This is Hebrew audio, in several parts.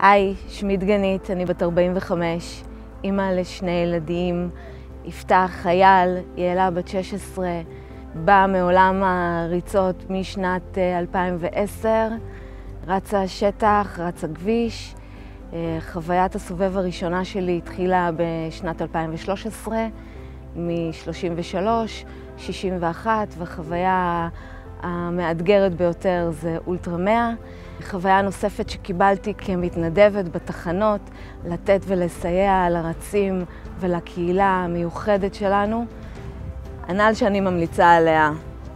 היי, שמי דגנית, אני בת 45, אימא לשני ילדים, יפתח חייל, יעלה בת 16, באה מעולם הריצות משנת 2010, רצה שטח, רצה כביש. חוויית הסובב הראשונה שלי התחילה בשנת 2013, מ-33, 61, והחוויה המאתגרת ביותר זה אולטרה 100. חוויה נוספת שקיבלתי כמתנדבת בתחנות, לתת ולסייע לרצים ולקהילה המיוחדת שלנו. הנעל שאני ממליצה עליה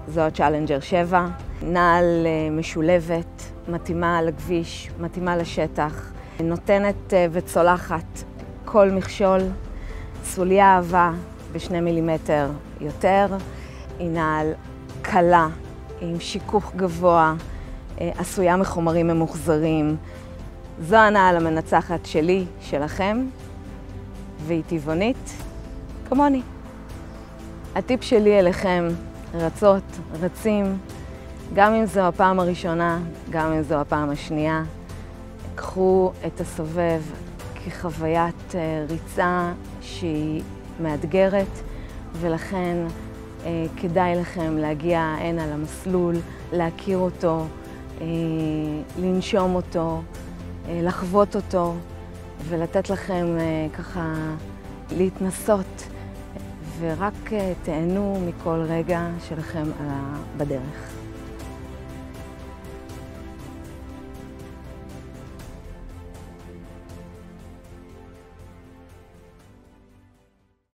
זו הצ'אלנג'ר 7. נעל משולבת, מתאימה לכביש, מתאימה לשטח, נותנת וצולחת כל מכשול, סוליה אהבה ב2 מילימטר יותר. היא נעל קלה, עם שיכוך גבוה, עשויה מחומרים ממוחזרים. זו הנעל המנצחת שלי, שלכם, והיא טבעונית כמוני. הטיפ שלי אליכם, רצות, רצים, גם אם זו הפעם הראשונה, גם אם זו הפעם השנייה, קחו את הסובב כחוויית ריצה שהיא מאתגרת, ולכן כדאי לכם להגיע הנה למסלול, להכיר אותו, לנשום אותו, לחוות אותו, ולתת לכם ככה להתנסות, ורק תהנו מכל רגע שלכם בדרך.